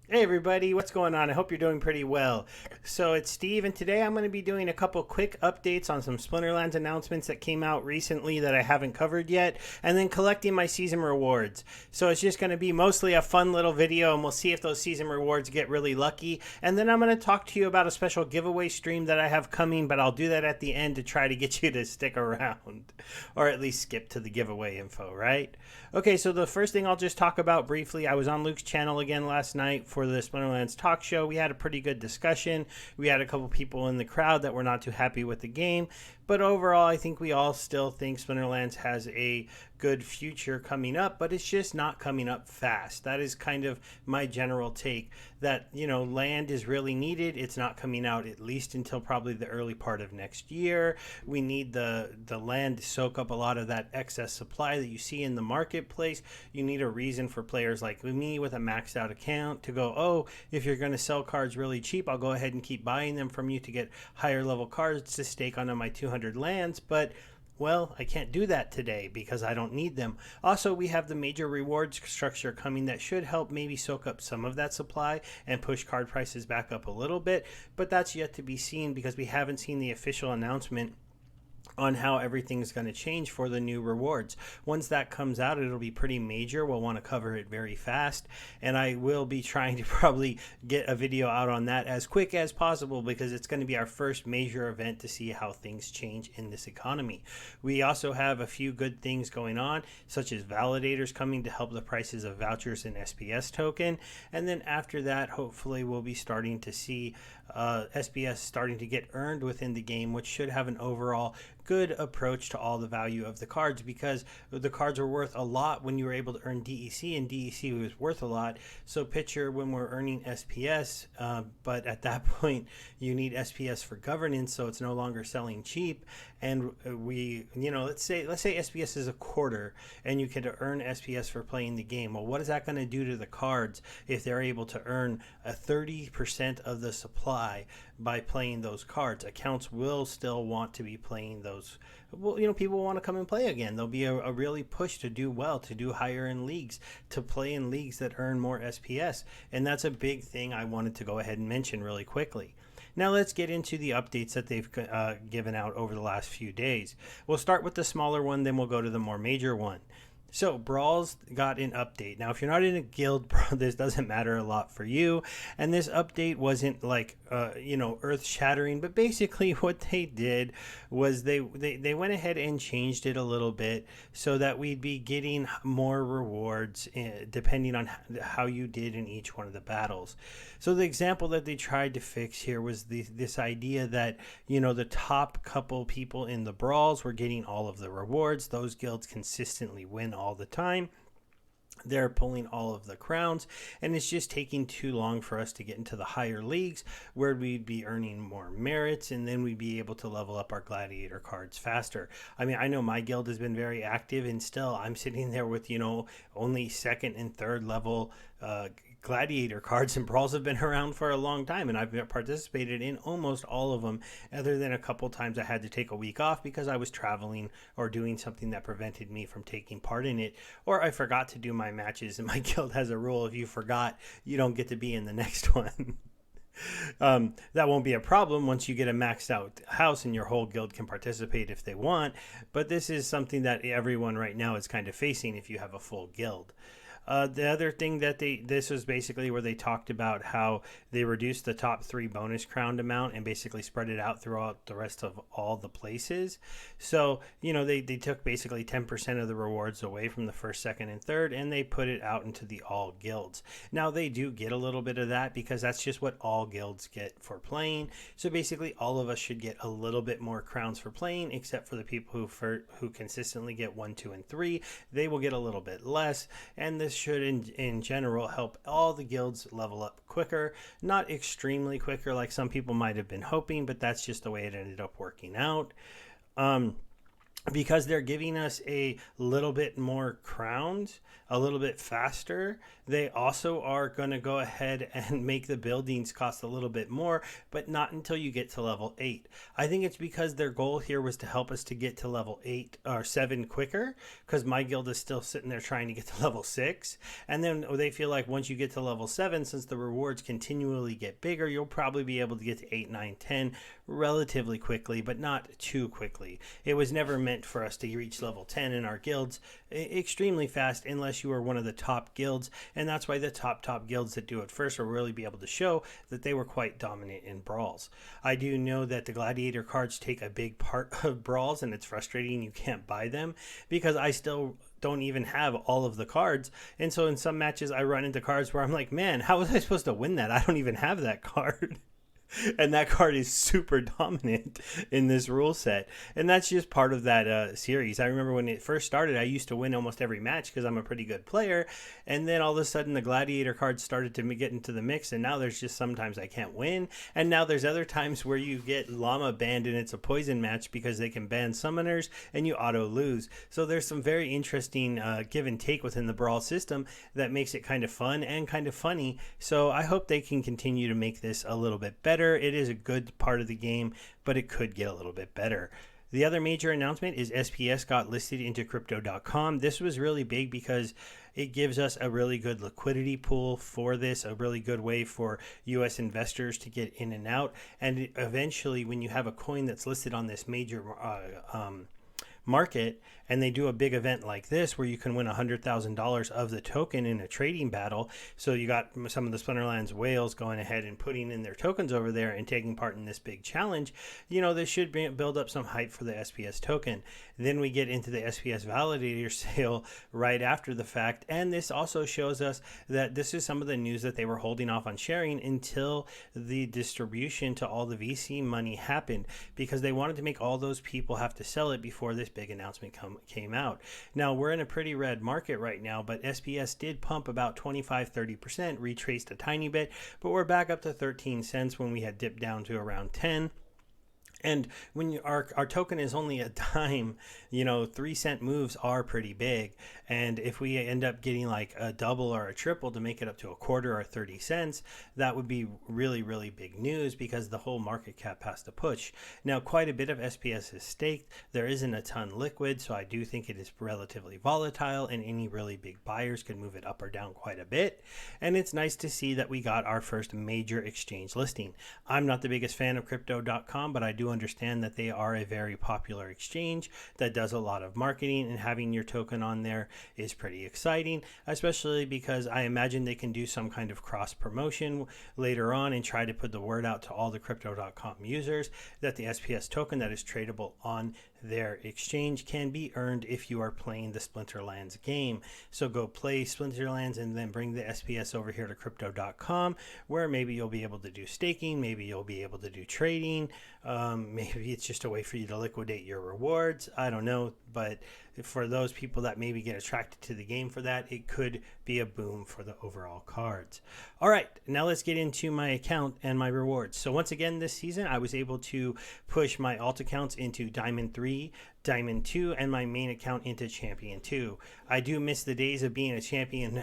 Hey everybody, what's going on? I hope you're doing pretty well. So it's Steve, and today I'm going to be doing a couple quick updates on some Splinterlands announcements that came out recently that I haven't covered yet, and then collecting my season rewards. So it's just going to be mostly a fun little video, and we'll see if those season rewards get really lucky. And then I'm going to talk to you about a special giveaway stream that I have coming, but I'll do that at the end to try to get you to stick around, or at least skip to the giveaway info, right? Okay, so the first thing I'll just talk about briefly, I was on Luke's channel again last night for the Splinterlands talk show. We had a pretty good discussion. We had a couple people in the crowd that were not too happy with the game, but overall, I think we all still think Splinterlands has a good future coming up, but it's just not coming up fast. That is kind of my general take that, land is really needed. It's not coming out at least until probably the early part of next year. We need the land to soak up a lot of that excess supply that you see in the marketplace. You need a reason for players like me with a maxed out account to go, oh, if you're going to sell cards really cheap, I'll go ahead and keep buying them from you to get higher level cards to stake onto my 200 lands. But well, I can't do that today because I don't need them. Also, we have the major rewards structure coming that should help maybe soak up some of that supply and push card prices back up a little bit, but that's yet to be seen because we haven't seen the official announcement on how everything's going to change for the new rewards. Once that comes out, it'll be pretty major. We'll want to cover it very fast, and I will be trying to probably get a video out on that as quick as possible because it's going to be our first major event to see how things change in this economy. We also have a few good things going on, such as validators coming to help the prices of vouchers and SPS token, and then after that, hopefully we'll be starting to see SPS starting to get earned within the game, which should have an overall good approach to all the value of the cards because the cards were worth a lot when you were able to earn DEC, and DEC was worth a lot. So picture when we're earning SPS, but at that point you need SPS for governance, so it's no longer selling cheap. And let's say SPS is a quarter, and you can earn SPS for playing the game. Well, what is that going to do to the cards if they're able to earn a 30% of the supply by playing those cards? Accounts will still want to be playing those. Well, people want to come and play again. There'll be a really push to do well, to do higher in leagues, to play in leagues that earn more SPS. And that's a big thing I wanted to go ahead and mention really quickly. Now let's get into the updates that they've given out over the last few days. We'll start with the smaller one, then we'll go to the more major one. So Brawls got an update. Now, if you're not in a guild, this doesn't matter a lot for you. And this update wasn't like, earth shattering. But basically what they did was they went ahead and changed it a little bit so that we'd be getting more rewards depending on how you did in each one of the battles. So the example that they tried to fix here was this idea that, the top couple people in the Brawls were getting all of the rewards. Those guilds consistently win all the time. They're pulling all of the crowns, and it's just taking too long for us to get into the higher leagues where we'd be earning more merits, and then we'd be able to level up our gladiator cards faster. I mean, I know my guild has been very active, and still I'm sitting there with, only second and third level gladiator cards, and brawls have been around for a long time, and I've participated in almost all of them, other than a couple times I had to take a week off because I was traveling or doing something that prevented me from taking part in it, or I forgot to do my matches. And my guild has a rule: if you forgot, you don't get to be in the next one. That won't be a problem once you get a maxed out house and your whole guild can participate if they want, but this is something that everyone right now is kind of facing if you have a full guild. The other thing that this was basically where they talked about how they reduced the top 3 bonus crowned amount and basically spread it out throughout the rest of all the places. So, they took basically 10% of the rewards away from the first, second, and third, and they put it out into the all guilds. Now, they do get a little bit of that because that's just what all guilds get for playing. So basically, all of us should get a little bit more crowns for playing, except for the people who consistently get 1, 2, and 3. They will get a little bit less, and this should in general help all the guilds level up quicker. Not extremely quicker like some people might have been hoping, but that's just the way it ended up working out. because they're giving us a little bit more crowns, a little bit faster. They also are going to go ahead and make the buildings cost a little bit more, but not until you get to level 8. I think it's because their goal here was to help us to get to level 8 or 7 quicker, because my guild is still sitting there trying to get to level 6. And then they feel like once you get to level 7, since the rewards continually get bigger, you'll probably be able to get to 8, 9, 10 relatively quickly, but not too quickly. It was never meant for us to reach level 10 in our guilds extremely fast unless you are one of the top guilds, and that's why the top guilds that do it first will really be able to show that they were quite dominant in brawls. I do know that the gladiator cards take a big part of brawls, and it's frustrating you can't buy them because I still don't even have all of the cards, and so in some matches I run into cards where I'm like, man, how was I supposed to win that? I don't even have that card. And that card is super dominant in this rule set, and that's just part of that series. I remember when it first started, I used to win almost every match because I'm a pretty good player, and then all of a sudden the gladiator cards started to get into the mix, and now there's just sometimes I can't win, and now there's other times where you get llama banned and it's a poison match because they can ban summoners and you auto lose. So there's some very interesting give and take within the brawl system that makes it kind of fun and kind of funny. So I hope they can continue to make this a little bit better. It is a good part of the game, but it could get a little bit better. The other major announcement is SPS got listed into crypto.com. This was really big because it gives us a really good liquidity pool for this, a really good way for U.S. investors to get in and out. And eventually, when you have a coin that's listed on this major market, and they do a big event like this where you can win $100,000 of the token in a trading battle. So you got some of the Splinterlands whales going ahead and putting in their tokens over there and taking part in this big challenge. You know, this should build up some hype for the SPS token. Then we get into the SPS validator sale right after the fact, and this also shows us that this is some of the news that they were holding off on sharing until the distribution to all the VC money happened, because they wanted to make all those people have to sell it before this big announcement came out. Now we're in a pretty red market right now, but SPS did pump about 25-30%, retraced a tiny bit, but we're back up to 13 cents when we had dipped down to around 10. And when our token is only a dime, 3-cent moves are pretty big. And if we end up getting like a double or a triple to make it up to a quarter or 30 cents, that would be really, really big news because the whole market cap has to push. Now, quite a bit of SPS is staked. There isn't a ton liquid, so I do think it is relatively volatile, and any really big buyers can move it up or down quite a bit. And it's nice to see that we got our first major exchange listing. I'm not the biggest fan of crypto.com, but I do understand that they are a very popular exchange that does a lot of marketing, and having your token on there is pretty exciting, especially because I imagine they can do some kind of cross promotion later on and try to put the word out to all the crypto.com users that the SPS token that is tradable on their exchange can be earned if you are playing the Splinterlands game. So go play Splinterlands and then bring the SPS over here to crypto.com, where maybe you'll be able to do staking, maybe you'll be able to do trading, maybe it's just a way for you to liquidate your rewards. I don't know, but for those people that maybe get attracted to the game for that, it could be a boom for the overall cards. All right, now let's get into my account and my rewards. So once again this season, I was able to push my alt accounts into Diamond 3, Diamond 2, and my main account into Champion 2. I do miss the days of being a Champion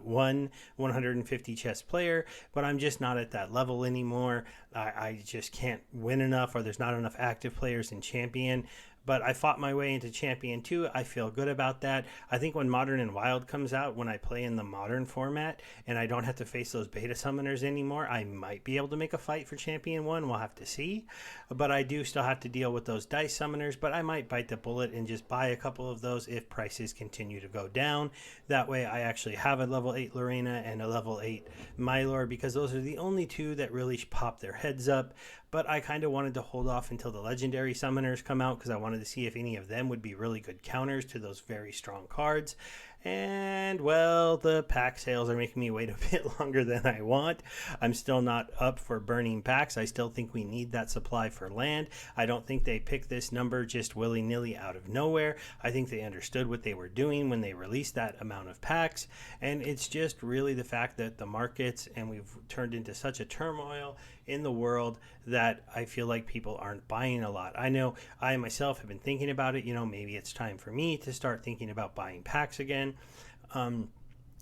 150 chest player, but I'm just not at that level anymore. I just can't win enough, or there's not enough active players in Champion. But I fought my way into Champion 2. I feel good about that. I think when Modern and Wild comes out, when I play in the Modern format and I don't have to face those beta summoners anymore, I might be able to make a fight for Champion 1. We'll have to see. But I do still have to deal with those dice summoners, but I might bite the bullet and just buy a couple of those if prices continue to go down. That way I actually have a level 8 Lorena and a level 8 Mylor, because those are the only two that really pop their heads up. But I kind of wanted to hold off until the legendary summoners come out, because I wanted to see if any of them would be really good counters to those very strong cards. And, well, the pack sales are making me wait a bit longer than I want. I'm still not up for burning packs. I still think we need that supply for land. I don't think they picked this number just willy-nilly out of nowhere. I think they understood what they were doing when they released that amount of packs. And it's just really the fact that the markets, and we've turned into such a turmoil in the world, that I feel like people aren't buying a lot. I know I myself have been thinking about it. Maybe it's time for me to start thinking about buying packs again.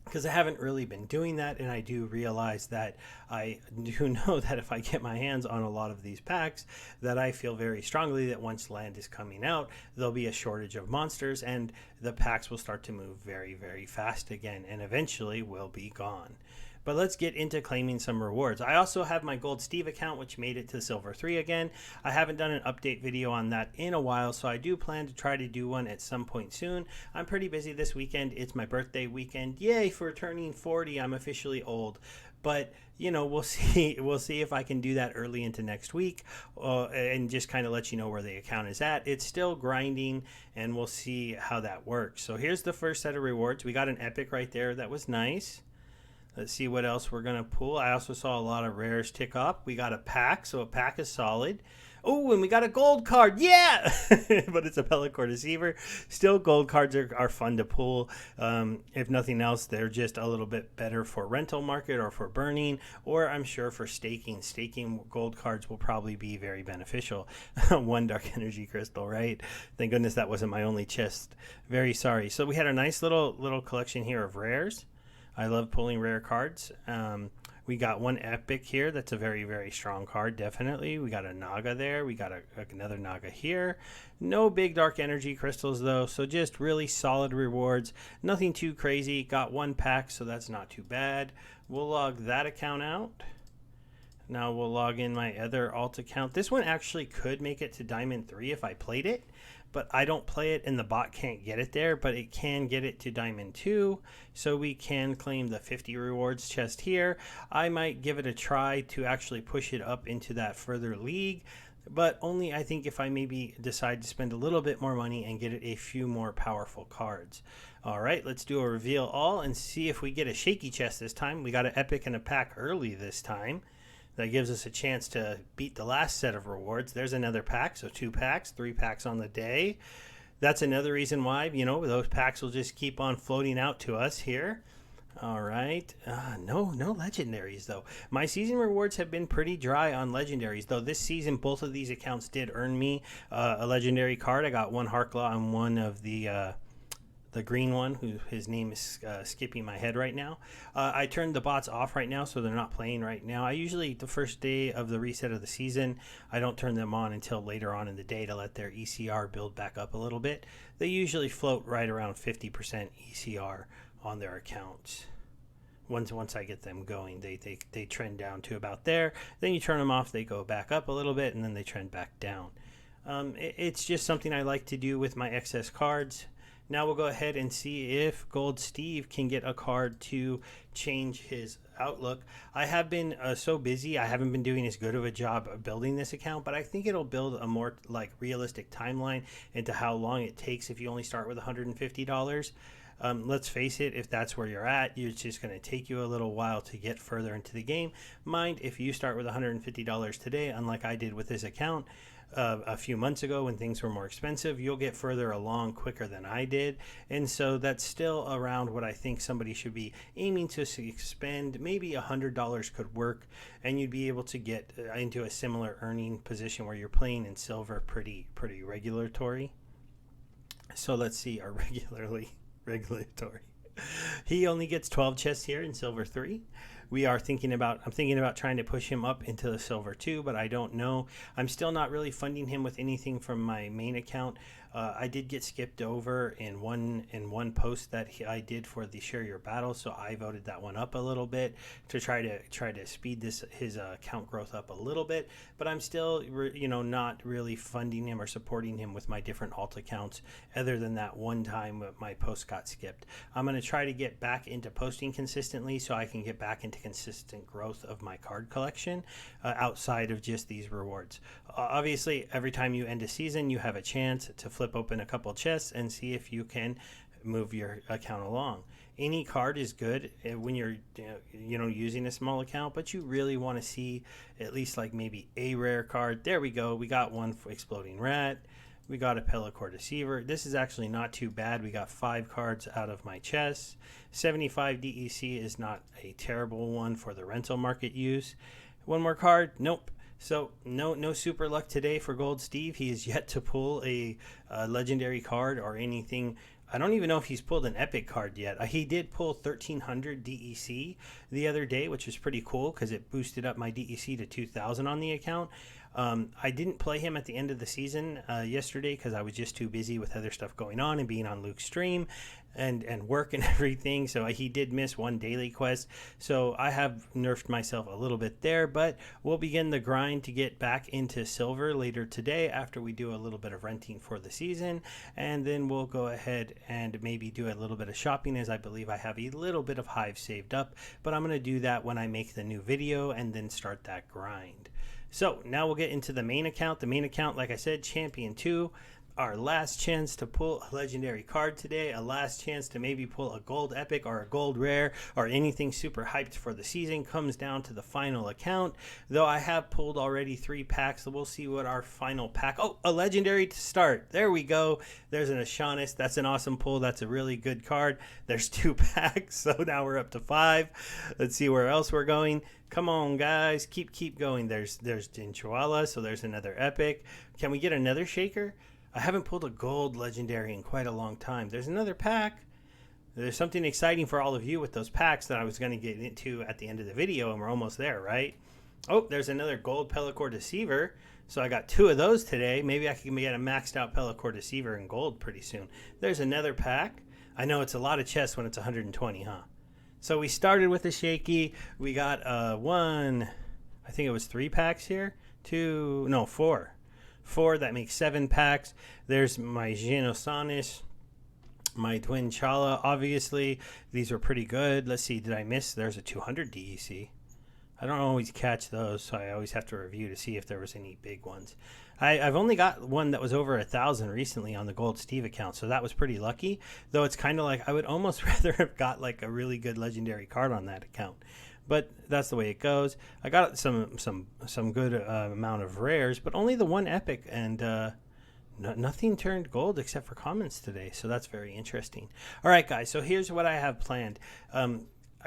Because I haven't really been doing that, and I do realize that I do know that if I get my hands on a lot of these packs, that I feel very strongly that once land is coming out, there'll be a shortage of monsters, and the packs will start to move very, very fast again, and eventually will be gone. But let's get into claiming some rewards. I also have my Gold Steve account, which made it to Silver 3 again. I haven't done an update video on that in a while, so I do plan to try to do one at some point soon. I'm pretty busy this weekend. It's my birthday weekend. Yay for turning 40. I'm officially old. But, we'll see. We'll see if I can do that early into next week and just kind of let you know where the account is at. It's still grinding, and we'll see how that works. So here's the first set of rewards. We got an epic right there. That was nice. Let's see what else we're going to pull. I also saw a lot of rares tick up. We got a pack, so a pack is solid. Oh, and we got a gold card. Yeah! But it's a Pellicore Deceiver. Still, gold cards are fun to pull. If nothing else, they're just a little bit better for rental market or for burning, or I'm sure for staking. Staking gold cards will probably be very beneficial. One Dark Energy Crystal, right? Thank goodness that wasn't my only chest. Very sorry. So we had a nice little collection here of rares. I love pulling rare cards. We got one epic here. That's a very, very strong card, definitely. We got a Naga there. We got another Naga here. No big Dark Energy Crystals, though, so just really solid rewards. Nothing too crazy. Got one pack, so that's not too bad. We'll log that account out. Now we'll log in my other alt account. This one actually could make it to Diamond 3 if I played it, but I don't play it and the bot can't get it there, but it can get it to Diamond 2, so we can claim the 50 rewards chest here. I might give it a try to actually push it up into that further league, but only I think if I maybe decide to spend a little bit more money and get it a few more powerful cards. All right, let's do a reveal all and see if we get a shaky chest this time. We got an epic and a pack early this time. That gives us a chance to beat the last set of rewards. There's another pack, so 2 packs, 3 packs on the day. That's another reason why, those packs will just keep on floating out to us here. All right. No legendaries, though. My season rewards have been pretty dry on legendaries, though this season both of these accounts did earn me a legendary card. I got one Harklaw and one of the green one, who his name is skipping my head right now. I turned the bots off right now, so they're not playing right now. I usually, the first day of the reset of the season, I don't turn them on until later on in the day to let their ECR build back up a little bit. They usually float right around 50% ECR on their accounts. Once I get them going, they trend down to about there. Then you turn them off, they go back up a little bit, and then they trend back down. It's just something I like to do with my excess cards. Now we'll go ahead and see if Gold Steve can get a card to change his outlook. I have been so busy, I haven't been doing as good of a job of building this account, but I think it'll build a more realistic timeline into how long it takes if you only start with $150. Let's face it, if that's where you're at, it's just going to take you a little while to get further into the game. Mind, if you start with $150 today, unlike I did with this account, a few months ago when things were more expensive, you'll get further along quicker than I did. And so that's still around what I think somebody should be aiming to spend. Maybe $100 could work, and you'd be able to get into a similar earning position where you're playing in silver pretty regulatory. So let's see our regulatory. He only gets 12 chests here in silver 3. I'm thinking about trying to push him up into the silver 2, but I don't know. I'm still not really funding him with anything from my main account. I did get skipped over in one post that I did for the Share Your Battle, so I voted that one up a little bit to try to speed his account growth up a little bit. But I'm still not really funding him or supporting him with my different alt accounts, other than that one time my post got skipped. I'm going to try to get back into posting consistently so I can get back into consistent growth of my card collection outside of just these rewards. Obviously, every time you end a season, you have a chance to flip open a couple chests and see if you can move your account along. Any card is good when you're using a small account, but you really want to see at least like maybe a rare card. There we go. We got one for Exploding Rat. We got a Pellicore Deceiver. This is actually not too bad. We got 5 cards out of my chest. 75 DEC is not a terrible one for the rental market use. One more card. Nope. So no super luck today for Gold Steve. He is yet to pull a legendary card or anything. I don't even know if he's pulled an epic card yet. He did pull 1300 DEC the other day, which was pretty cool because it boosted up my DEC to 2000 on the account. I didn't play him at the end of the season yesterday because I was just too busy with other stuff going on and being on Luke's stream and work and everything. So he did miss one daily quest. So I have nerfed myself a little bit there, but we'll begin the grind to get back into silver later today after we do a little bit of renting for the season. And then we'll go ahead and maybe do a little bit of shopping, as I believe I have a little bit of hive saved up, but I'm going to do that when I make the new video and then start that grind. So now we'll get into the main account. The main account, like I said, Champion 2. Our last chance to pull a legendary card today, a last chance to maybe pull a gold epic or a gold rare or anything super hyped for the season comes down to the final account. Though I have pulled already 3 packs, so we'll see what our final pack. Oh, a legendary to start. There we go. There's an Ashanis. That's an awesome pull. That's a really good card. There's 2 packs, so now we're up to 5. Let's see where else we're going. Come on, guys. Keep going. There's Dinchwala, so there's another epic. Can we get another shaker? I haven't pulled a gold legendary in quite a long time. There's another pack. There's something exciting for all of you with those packs that I was going to get into at the end of the video, and we're almost there, right? Oh, there's another gold Pellicore Deceiver. So I got 2 of those today. Maybe I can get a maxed out Pellicore Deceiver in gold pretty soon. There's another pack. I know it's a lot of chests when it's 120, huh? So we started with a shaky. We got I think it was 3 packs here. 4. 4, that makes 7 packs. There's my Genosanis, my Twin Chala. Obviously, these are pretty good. Let's see, did I miss? There's a 200 DEC. I don't always catch those, so I always have to review to see if there was any big ones. I've only got one that was over 1,000 recently on the Gold Steve account, so that was pretty lucky. Though it's kind of like I would almost rather have got like a really good legendary card on that account. But that's the way it goes. I got some good amount of rares, but only the 1 epic, and nothing turned gold except for comments today. So that's very interesting. All right, guys. So here's what I have planned.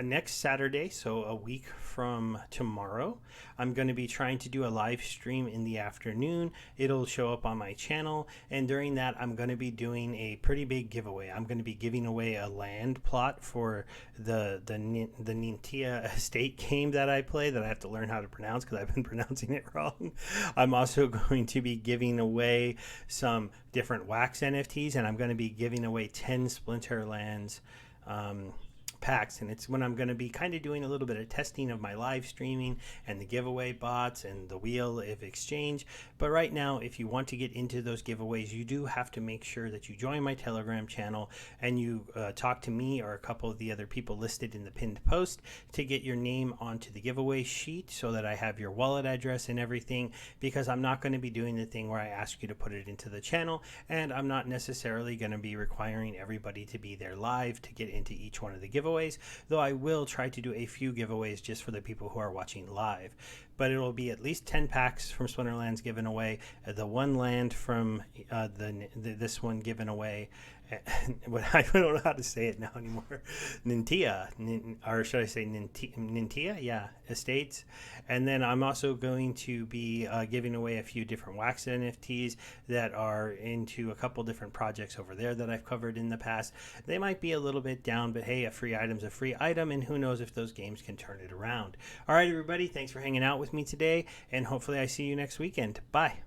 Next Saturday, so a week from tomorrow, I'm going to be trying to do a live stream in the afternoon. It'll show up on my channel, and during that I'm going to be doing a pretty big giveaway. I'm going to be giving away a land plot for the Nintia estate game that I play that I have to learn how to pronounce because I've been pronouncing it wrong. I'm also going to be giving away some different wax NFTs, and I'm going to be giving away 10 Splinterlands packs, and it's when I'm going to be kind of doing a little bit of testing of my live streaming and the giveaway bots and the wheel of exchange. But right now, if you want to get into those giveaways, you do have to make sure that you join my Telegram channel and you talk to me or a couple of the other people listed in the pinned post to get your name onto the giveaway sheet so that I have your wallet address and everything, because I'm not going to be doing the thing where I ask you to put it into the channel, and I'm not necessarily going to be requiring everybody to be there live to get into each one of the giveaways, though I will try to do a few giveaways just for the people who are watching live. But it will be at least 10 packs from Splinterlands given away, the 1 land from this one given away. I don't know how to say it now anymore. Nintia, or should I say Nintia? Yeah, estates. And then I'm also going to be giving away a few different wax NFTs that are into a couple different projects over there that I've covered in the past. They might be a little bit down, but hey, a free item's a free item, and who knows if those games can turn it around. All right, everybody, thanks for hanging out with me today, and hopefully I see you next weekend. Bye.